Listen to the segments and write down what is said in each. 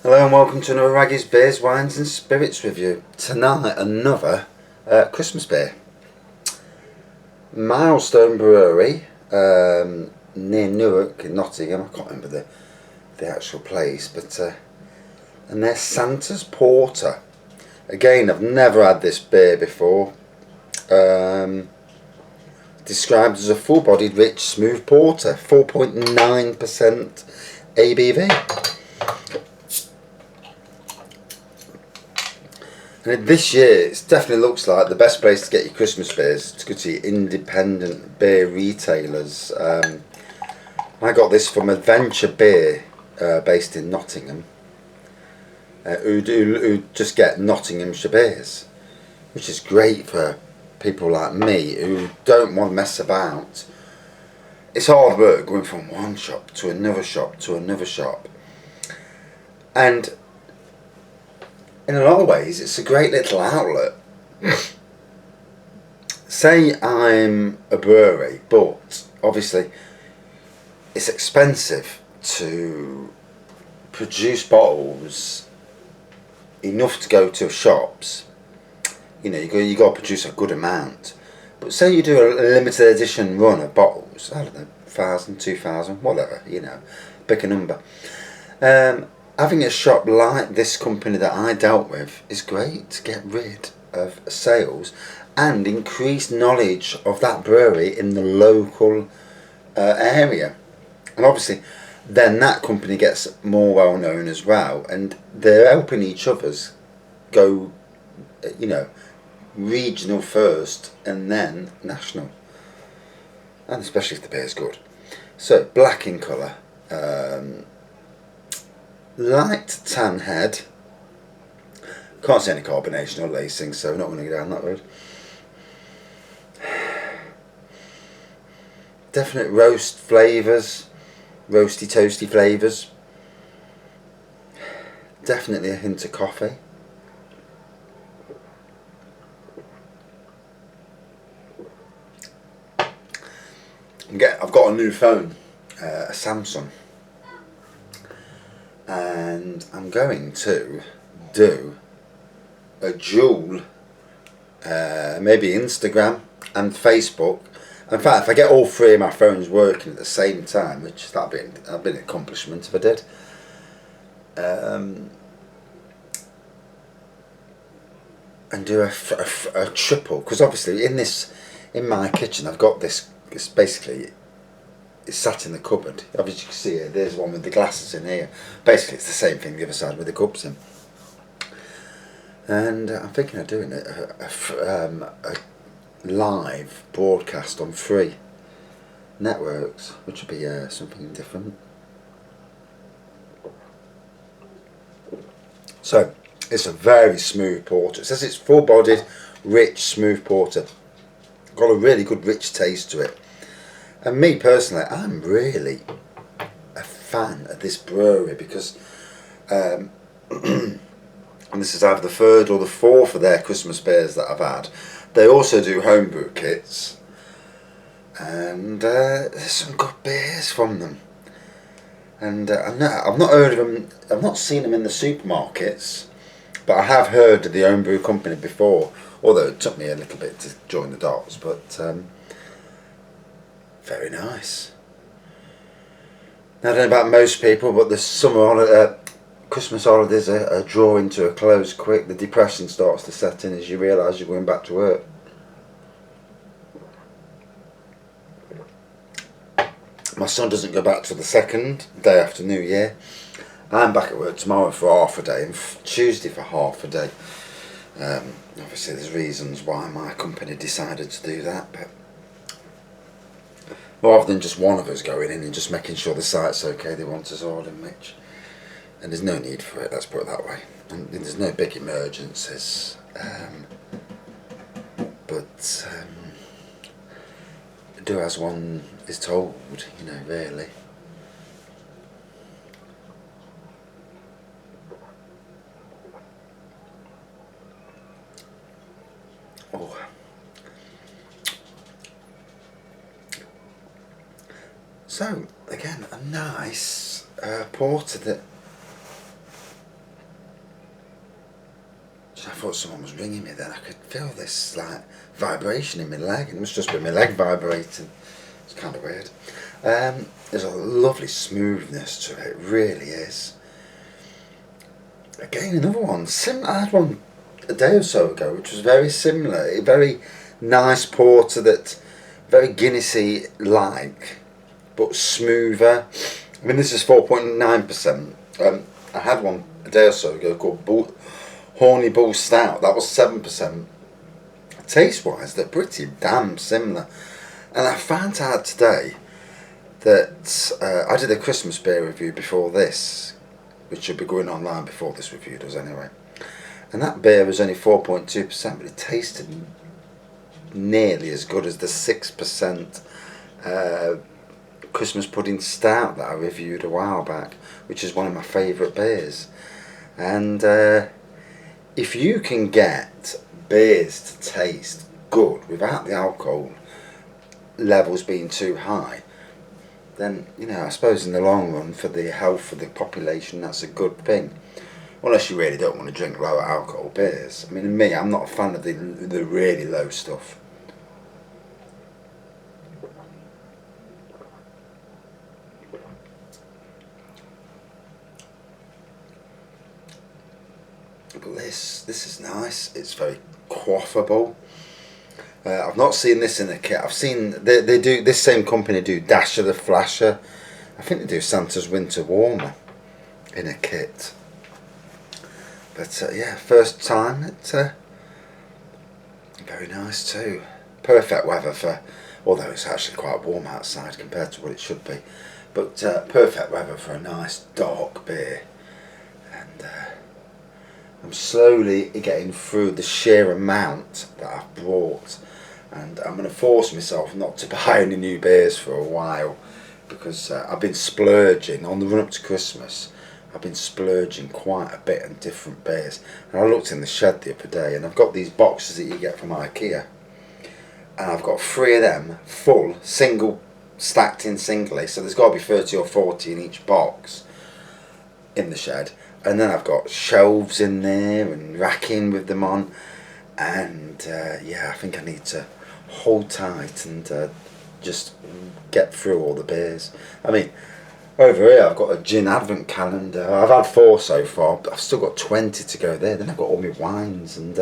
Hello and welcome to another Raggy's Beers, Wines and Spirits review. Tonight another Christmas beer. Milestone Brewery, near Newark in Nottingham. I can't remember the actual place, but and they're Santa's Porter. Again, I've never had this beer before. Described as a full-bodied, rich, smooth porter, 4.9% ABV. And this year, it definitely looks like the best place to get your Christmas beers to go to your independent beer retailers. I got this from Adventure Beer, based in Nottingham, who just get Nottinghamshire beers, which is great for people like me who don't want to mess about. It's hard work going from one shop to another shop to another shop, and in a lot of ways, it's a great little outlet. Say I'm a brewery, but obviously it's expensive to produce bottles enough to go to shops. You know, you got to produce a good amount. But say you do a limited edition run of bottles, I don't know, 1,000, 2,000, whatever, you know, pick a number. Having a shop like this company that I dealt with is great to get rid of sales and increase knowledge of that brewery in the local area. And obviously then that company gets more well known as well, and they're helping each other's go, you know, regional first and then national. And especially if the beer's good. So, black in colour. Light tan head. Can't see any carbonation or lacing, so we're not going to go down that road. Definite roast flavours, roasty toasty flavours. Definitely a hint of coffee. I've got a new phone, a Samsung. And I'm going to do a dual, maybe Instagram and Facebook. In fact, if I get all three of my phones working at the same time, which that'd be an accomplishment if I did, and do a triple, because obviously in my kitchen I've got this. It's basically, it's sat in the cupboard. Obviously you can see it, there's one with the glasses in here. Basically it's the same thing the other side with the cups in. And I'm thinking of doing a live broadcast on 3 networks, which would be something different. So it's a very smooth porter. It says it's full-bodied, rich, smooth porter. Got a really good rich taste to it. And me personally, I'm really a fan of this brewery because, and this is either the 3rd or the 4th of their Christmas beers that I've had. They also do homebrew kits, and there's some good beers from them. And I've not heard of them. I've not seen them in the supermarkets, but I have heard of the homebrew company before. Although it took me a little bit to join the dots, but. Very nice. Now, I don't know about most people, but the Christmas holidays are drawing to a close quick. The depression starts to set in as you realise you're going back to work. My son doesn't go back till the 2nd, day after New Year. I'm back at work tomorrow for half a day and Tuesday for half a day. Obviously there's reasons why my company decided to do that, but rather than just one of us going in and just making sure the site's okay, they want us all in, which, and there's no need for it, let's put it that way. And there's no big emergencies, but do as one is told, you know, really. Oh. So, again, a nice porter that I thought someone was ringing me then. I could feel this like vibration in my leg. It must just be my leg vibrating. It's kind of weird. There's a lovely smoothness to it. It really is. Again, another one. I had one a day or so ago, which was very similar. A very nice porter that very Guinnessy like, but smoother. I mean, this is 4.9%. I had one a day or so ago called Horny Bull Stout. That was 7%. Taste wise, they're pretty damn similar. And I found out today that I did a Christmas beer review before this, which should be going online before this review does anyway. And that beer was only 4.2%, but it tasted nearly as good as the 6% Christmas pudding stout that I reviewed a while back, which is one of my favourite beers. And if you can get beers to taste good without the alcohol levels being too high, then, you know, I suppose in the long run for the health of the population that's a good thing. Unless you really don't want to drink lower alcohol beers. I mean, me, I'm not a fan of the really low stuff. But this is nice. It's very quaffable. I've not seen this in a kit. I've seen they do, this same company do Dasher the Flasher. I think they do Santa's Winter Warmer in a kit. But yeah, first time. It's very nice too. Perfect weather for, although it's actually quite warm outside compared to what it should be. But perfect weather for a nice dark beer. And I'm slowly getting through the sheer amount that I've brought, and I'm going to force myself not to buy any new beers for a while, because I've been splurging on the run up to Christmas. I've been splurging quite a bit on different beers, and I looked in the shed the other day, and I've got these boxes that you get from IKEA, and I've got 3 of them full, single, stacked in singly, so there's got to be 30 or 40 in each box in the shed. And then I've got shelves in there and racking with them on, and yeah, I think I need to hold tight and just get through all the beers. I mean, over here I've got a gin advent calendar. I've had 4 so far, but I've still got 20 to go there. Then I've got all my wines, and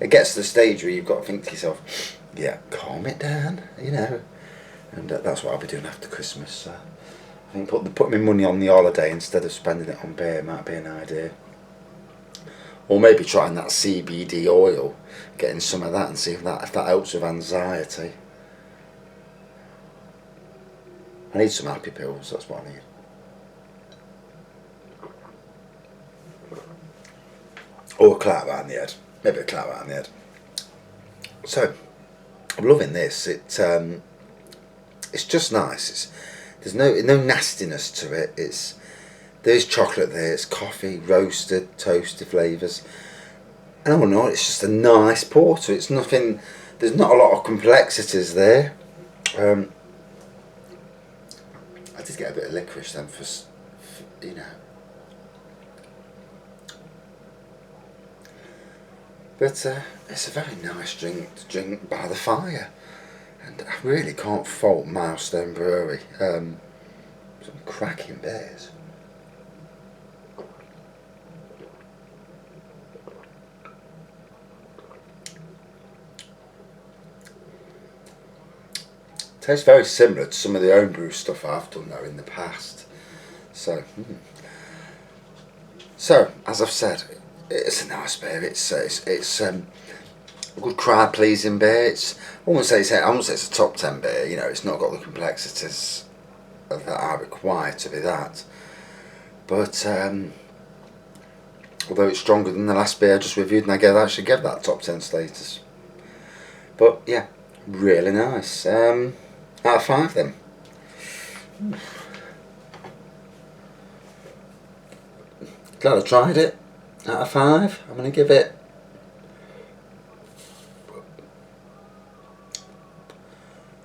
it gets to the stage where you've got to think to yourself, yeah, calm it down, you know. And that's what I'll be doing after Christmas. I think put my money on the holiday instead of spending it on beer might be an idea. Or maybe trying that CBD oil, getting some of that and see if that helps with anxiety. I need some happy pills, that's what I need. Or a clout around the head. Maybe a clout around the head. So, I'm loving this. It's just nice. There's no nastiness to it. There's chocolate there. It's coffee, roasted, toasty flavours. And I don't know. It's just a nice porter. It's nothing. There's not a lot of complexities there. I did get a bit of licorice then for you know. But it's a very nice drink to drink by the fire. And I really can't fault Milestone Brewery. Some cracking beers. Tastes very similar to some of the homebrew stuff I've done though in the past. So, so as I've said, it's a nice beer. It's a good crowd pleasing beer. I wouldn't say it's a top 10 beer. You know, it's not got the complexities that I require to be that. But although it's stronger than the last beer I just reviewed, and I actually gave that top 10 status. But yeah, really nice. Out of 5 then. Glad I tried it. Out of 5, I'm going to give it.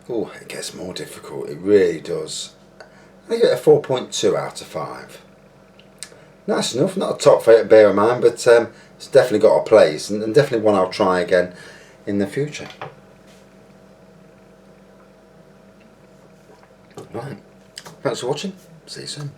Oh, it gets more difficult. It really does. I give it a 4.2 out of 5. Nice enough. Not a top favourite beer of mine, but it's definitely got a place, and definitely one I'll try again in the future. Right. Thanks for watching. See you soon.